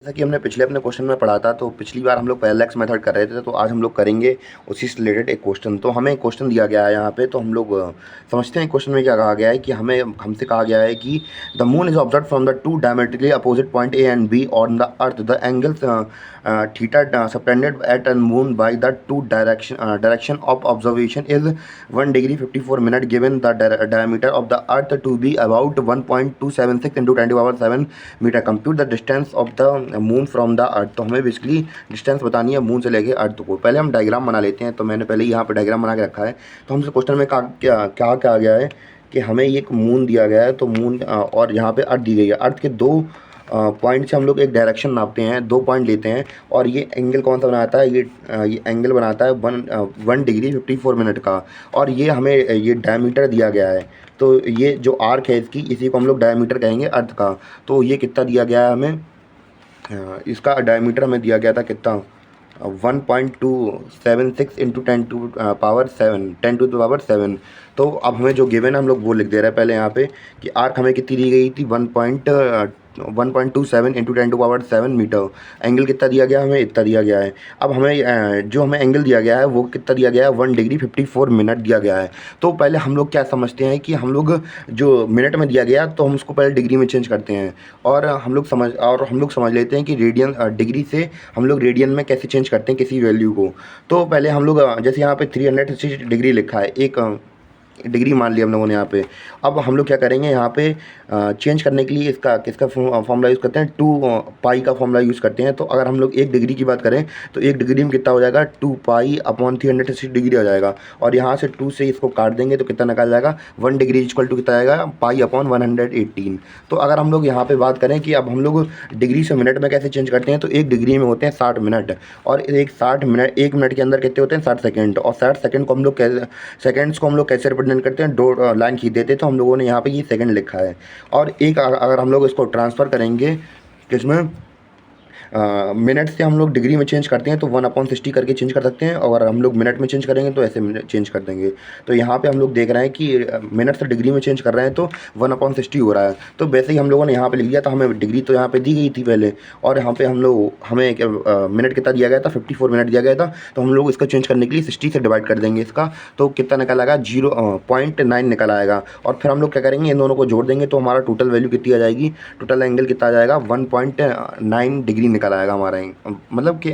जैसा कि हमने पिछले अपने क्वेश्चन में पढ़ा था, तो पिछली बार हम लोग पैरेलैक्स मेथड कर रहे थे, तो आज हम लोग करेंगे उसी से रिलेटेड एक क्वेश्चन। तो हमें एक क्वेश्चन दिया गया है यहाँ पे, तो हम लोग समझते हैं क्वेश्चन में क्या कहा गया है कि हमसे कहा गया है कि the moon is observe from the two diametrically opposite point A and B on the earth. The angles theta subtended at an moon by the two direction of observation is 1 degree 54 minute given the diameter of the earth to be about 1.276 into 10⁻7 metre. Compute the distance of the moon from the earth. तो हमें basically distance बतानी है moon से लेके अर्थ को। पहले हम diagram बना लेते हैं। तो मैंने पहले यहाँ पे डायग्राम बना के रखा है। तो हमसे क्वेश्चन में क्या कहा गया है कि हमें ये एक मून दिया गया है, तो मून और यहाँ पे अर्थ दी गई है। अर्थ के दो पॉइंट से हम लोग एक डायरेक्शन नापते हैं, 2 पॉइंट लेते हैं, और ये एंगल कौन सा बनाता है, ये एंगल बनाता है 1 डिग्री 54 मिनट का। और ये हमें ये डायमीटर दिया गया है। तो ये जो आर्क है इसकी, इसी को हम लोग डायमीटर कहेंगे अर्थ का। तो ये कितना दिया गया है हमें, इसका डायमीटर हमें दिया गया था कितना, 1.276 इंटू 10⁻7। तो अब हमें जो गिवन है हम लोग वो लिख दे रहे हैं पहले यहाँ पे कि आर्क हमें कितनी दी गई थी, 1.27 इंटू 10⁻7 मीटर। एंगल कितना दिया गया, हमें इतना दिया गया है। अब हमें जो हमें एंगल दिया गया है वो कितना दिया गया है, 1 डिग्री 54 मिनट दिया गया है। तो पहले हम लोग क्या समझते हैं कि हम लोग जो मिनट में दिया गया तो हम उसको पहले डिग्री में चेंज करते हैं, और हम लोग समझ लेते हैं कि रेडियन डिग्री से हम लोग रेडियन में कैसे चेंज करते हैं किसी वैल्यू को। तो पहले हम लोग जैसे यहाँ पे 360 डिग्री लिखा है, एक डिग्री मान लिया हम लोगों ने यहाँ पे। अब हम लोग क्या करेंगे यहाँ पे चेंज करने के लिए किसका फॉर्मूला यूज़ करते हैं, 2 पाई का फॉर्मूला यूज़ करते हैं। तो अगर हम लोग 1 डिग्री की बात करें तो 1 डिग्री में कितना हो जाएगा, 2 पाई अपॉन 360 डिग्री हो जाएगा। और यहाँ से 2 से इसको काट देंगे तो कितना निकल जाएगा, 1 डिग्री इक्वल टू कितना आएगा, पाई अपॉन 118। तो अगर हम लोग यहाँ पे बात करें कि अब हम लोग डिग्री से मिनट में कैसे चेंज करते हैं, तो 1 डिग्री में होते हैं 60 मिनट, और 1 मिनट के अंदर कितने होते हैं, 60 सेकेंड। और 60 सेकेंड को हम लोग सेकेंड्स को हम लोग कैसे रिप्रेजेंट करते हैं, दो लाइन खींच देते हैं। तो हम लोगों ने यहाँ पे ये सेकंड लिखा है। और एक अगर हम लोग इसको ट्रांसफ़र करेंगे किसमें, मिनट से हम लोग डिग्री में चेंज करते हैं तो 1/60 करके चेंज कर सकते हैं, और हम लोग मिनट में चेंज करेंगे तो ऐसे चेंज कर देंगे। तो यहाँ पे हम लोग देख रहे हैं कि मिनट से डिग्री में चेंज कर रहे हैं तो 1/60 हो रहा है। तो वैसे ही हम लोगों ने यहाँ पे लिख दिया। तो हमें डिग्री तो यहाँ पे दी गई थी पहले, और यहाँ पे हमें मिनट कितना दिया गया था, 54 मिनट दिया गया था। तो हम लोग इसको चेंज करने के लिए 60 से डिवाइड कर देंगे इसका, तो कितना निकल आएगा, 0.9 निकल आएगा। और फिर हम लोग क्या करेंगे, इन दोनों को जोड़ देंगे तो हमारा टोटल वैल्यू कितनी आ जाएगी, टोटल एंगल कितना आ जाएगा, 1.9 डिग्री निकल आएगा हमारा मतलब कि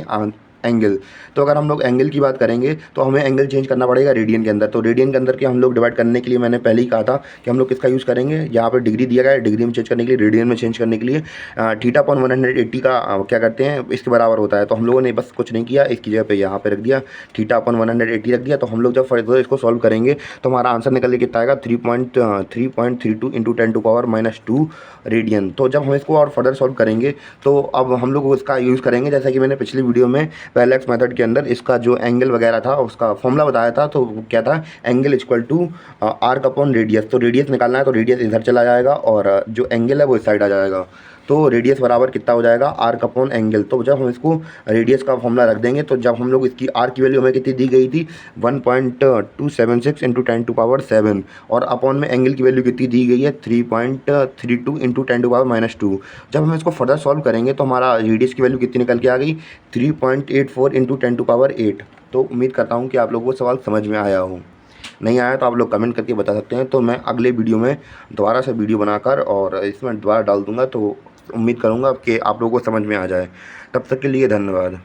एंगल। तो अगर हम लोग एंगल की बात करेंगे तो हमें एंगल चेंज करना पड़ेगा रेडियन के अंदर। तो रेडियन के अंदर के हम लोग डिवाइड करने के लिए मैंने पहले ही कहा था कि हम लोग किसका यूज़ करेंगे, यहाँ पर डिग्री दिया गया है, डिग्री में चेंज करने के लिए, रेडियन में चेंज करने के लिए थीटा अपॉन 180 का क्या करते हैं, इसके बराबर होता है। तो हम लोगों ने बस कुछ नहीं किया, इसकी जगह पे यहाँ पे रख दिया, थीटा अपॉन 180 रख दिया। तो हम लोग जब फर्दर इसको सॉल्व करेंगे तो हमारा आंसर निकल के कितना आएगा, 3.32 इंटू 10⁻2 रेडियन। तो जब हम इसको और फर्दर सॉल्व करेंगे तो अब हम लोग इसका यूज़ करेंगे, जैसा कि मैंने पिछली वीडियो में पैरेलैक्स मेथड के अंदर इसका जो एंगल वगैरह था उसका फॉर्मूला बताया था। तो क्या था, angle equal to arc upon radius. तो रेडियस निकालना है तो रेडियस इधर चला जाएगा और जो एंगल है वो इस साइड आ जाएगा। तो रेडियस बराबर कितना हो जाएगा, आर्क अपॉन एंगल। तो जब हम इसको रेडियस का फॉर्मूला रख देंगे, तो जब हम लोग इसकी आर्क की वैल्यू हमें कितनी दी गई थी, 1.276 इंटू 10⁻7, और अपॉन में एंगल की वैल्यू कितनी दी गई है, 3.32 इंटू 10⁻2। जब हम इसको फर्दर सॉल्व करेंगे तो हमारा रेडियस की वैल्यू कितनी निकल के आ गई, 3.84 इंटू 10�8। तो उम्मीद करता हूँ कि आप लोगों को सवाल समझ में आया हो। नहीं आया तो आप लोग कमेंट करके बता सकते हैं। तो मैं अगले वीडियो में दोबारा से वीडियो बनाकर और इसमें दोबारा डाल दूँगा। तो उम्मीद करूँगा कि आप लोगों को समझ में आ जाए। तब तक के लिए धन्यवाद।